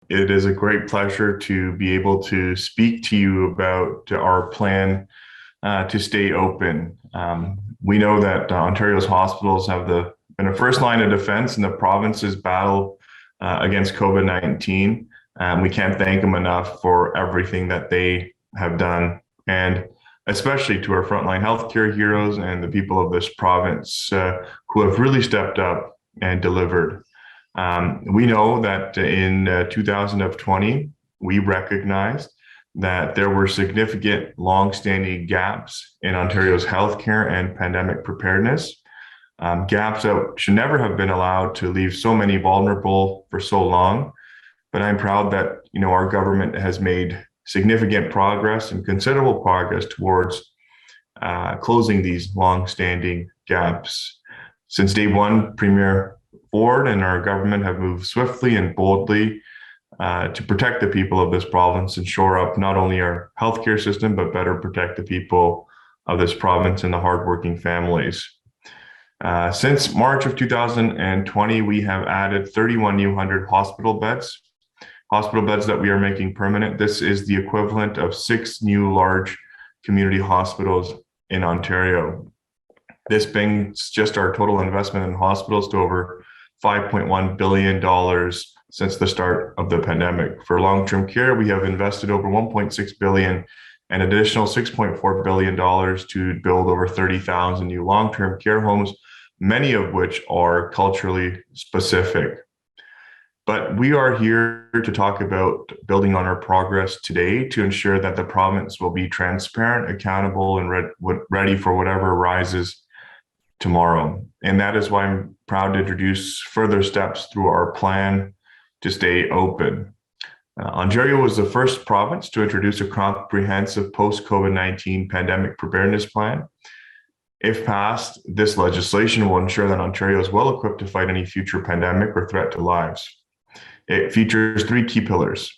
It is a great pleasure to be able to speak to you about our plan to stay open. We know that Ontario's hospitals have been a first line of defense in the province's battle against COVID-19. We can't thank them enough for everything that they have done, and especially to our frontline healthcare heroes and the people of this province who have really stepped up and delivered. We know that in 2020, we recognized that there were significant long-standing gaps in Ontario's healthcare and pandemic preparedness, gaps that should never have been allowed to leave so many vulnerable for so long. But I'm proud that our government has made significant progress and considerable progress towards closing these long-standing gaps. Since day one, Premier Ford and our government have moved swiftly and boldly to protect the people of this province and shore up not only our healthcare system, but better protect the people of this province and the hardworking families. Since March of 2020, we have added 31 new 100 hospital beds that we are making permanent. This is the equivalent of 6 new large community hospitals in Ontario. This brings just our total investment in hospitals to over $5.1 billion since the start of the pandemic. For long-term care, we have invested over $1.6 billion and additional $6.4 billion to build over 30,000 new long-term care homes, many of which are culturally specific. But we are here to talk about building on our progress today to ensure that the province will be transparent, accountable, and ready for whatever arises tomorrow. And that is why I'm proud to introduce further steps through our plan to stay open. Ontario was the first province to introduce a comprehensive post-COVID-19 pandemic preparedness plan. If passed, this legislation will ensure that Ontario is well equipped to fight any future pandemic or threat to lives. It features 3 key pillars: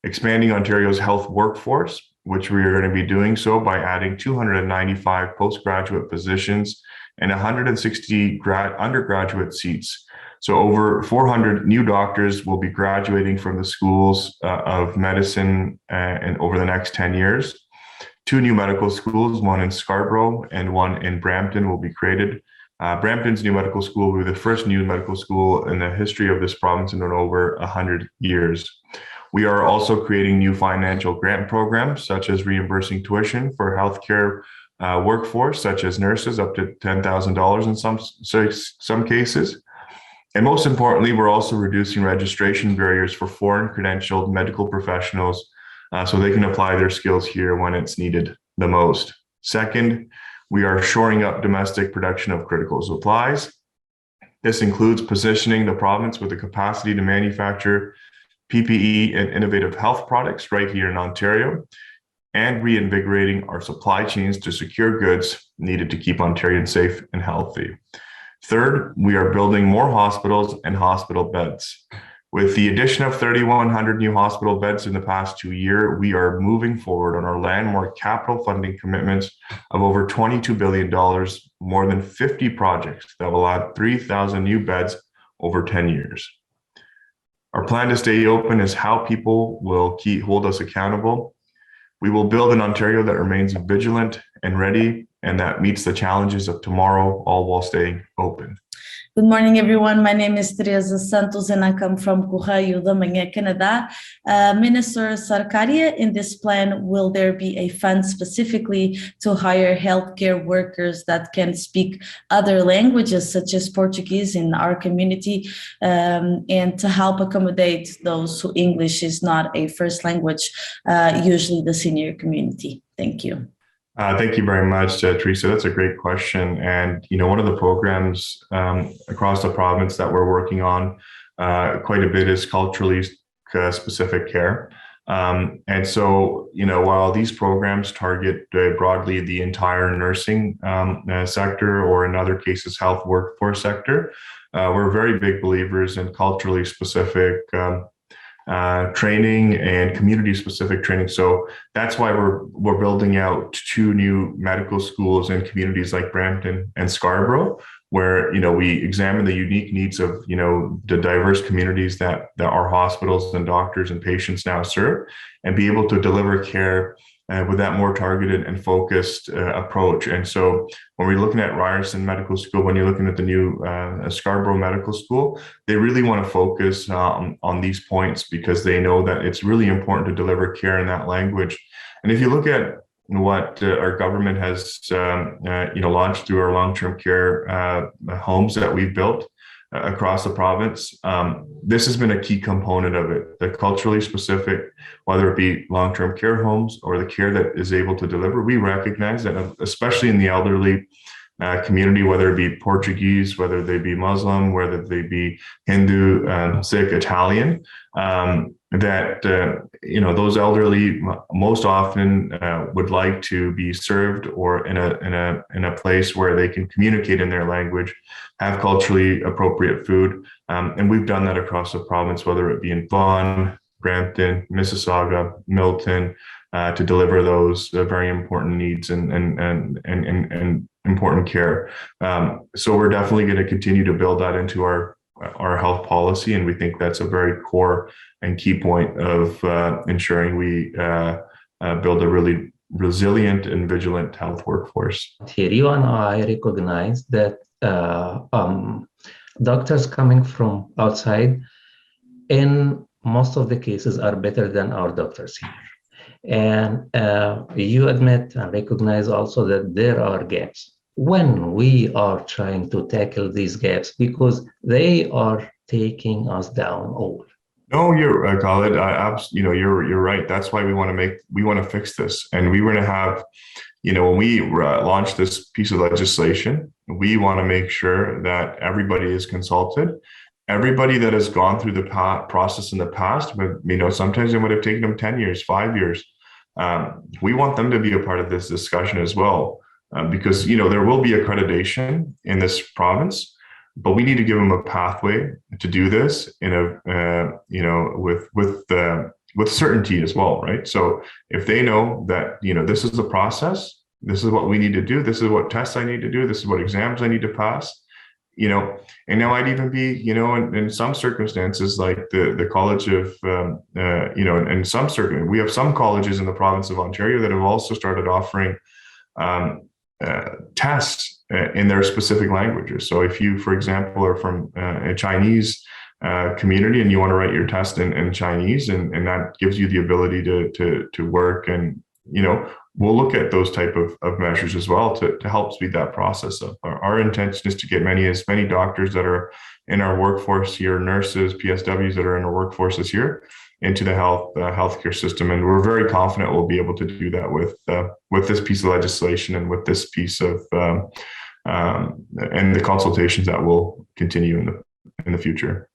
expanding Ontario's health workforce, which we are going to be doing so by adding 295 postgraduate positions and 160 undergraduate seats. So over 400 new doctors will be graduating from the schools of medicine and over the next 10 years. 2 new medical schools, one in Scarborough and one in Brampton, will be created. Brampton's new medical school will be the first new medical school in the history of this province in over 100 years. We are also creating new financial grant programs, such as reimbursing tuition for healthcare workforce, such as nurses, up to $10,000 in some cases. And most importantly, we're also reducing registration barriers for foreign credentialed medical professionals so they can apply their skills here when it's needed the most. Second, we are shoring up domestic production of critical supplies. This includes positioning the province with the capacity to manufacture PPE and innovative health products right here in Ontario, and reinvigorating our supply chains to secure goods needed to keep Ontarians safe and healthy. Third, we are building more hospitals and hospital beds. With the addition of 3,100 new hospital beds in the past 2 years, we are moving forward on our landmark capital funding commitments of over $22 billion, more than 50 projects that will add 3,000 new beds over 10 years. Our plan to stay open is how people will hold us accountable. We will build an Ontario that remains vigilant and ready, and that meets the challenges of tomorrow, all while staying open. Good morning, everyone. My name is Teresa Santos, and I come from Correio da Manhã, Canada. Minister Sarkaria, in this plan, will there be a fund specifically to hire healthcare workers that can speak other languages, such as Portuguese, in our community, and to help accommodate those who English is not a first language, usually the senior community? Thank you. Thank you very much, Teresa. That's a great question. And, one of the programs across the province that we're working on quite a bit is culturally specific care. And so, while these programs target broadly the entire nursing sector, or in other cases, health workforce sector, we're very big believers in culturally specific training and community-specific training. So that's why we're building out 2 new medical schools in communities like Brampton and Scarborough, where, we examine the unique needs of, the diverse communities that our hospitals and doctors and patients now serve, and be able to deliver care with that more targeted and focused approach. And so when we're looking at Ryerson Medical School, when you're looking at the new Scarborough Medical School, they really want to focus on these points, because they know that it's really important to deliver care in that language. And if you look at what our government has launched through our long-term care homes that we've built across the province, this has been a key component of it. The culturally specific, whether it be long-term care homes or the care that is able to deliver, we recognize that, especially in the elderly community, whether it be Portuguese, whether they be Muslim, whether they be Hindu, Sikh, Italian, that those elderly most often would like to be served or in a place where they can communicate in their language, have culturally appropriate food, and we've done that across the province, whether it be in Vaughan, Brampton, Mississauga, Milton, to deliver those very important needs and important care. So we're definitely going to continue to build that into our health policy, and we think that's a very core and key point of ensuring we build a really resilient and vigilant health workforce. Here, you and I recognize that doctors coming from outside, in most of the cases, are better than our doctors here. And you admit and recognize also that there are gaps. When we are trying to tackle these gaps, because they are taking us down all. No, you're Khalid. You're right. That's why we want to fix this, and we want to have, when we launch this piece of legislation, we want to make sure that everybody is consulted. Everybody that has gone through the process in the past, but sometimes it would have taken them 10 years, 5 years. We want them to be a part of this discussion as well. Because there will be accreditation in this province, but we need to give them a pathway to do this in with certainty as well, right? So if they know that this is the process, this is what we need to do, this is what tests I need to do, this is what exams I need to pass, and now I'd even be in some circumstances, like the College of in some we have some colleges in the province of Ontario that have also started offering tests in their specific languages. So if you, for example, are from a Chinese community and you want to write your test in Chinese, and that gives you the ability to work, and we'll look at those type of measures as well to help speed that process up. Our intention is to get as many doctors that are in our workforce here, nurses, PSWs that are in our workforces here, into the healthcare system, and we're very confident we'll be able to do that with this piece of legislation and with this piece of and the consultations that will continue in the future.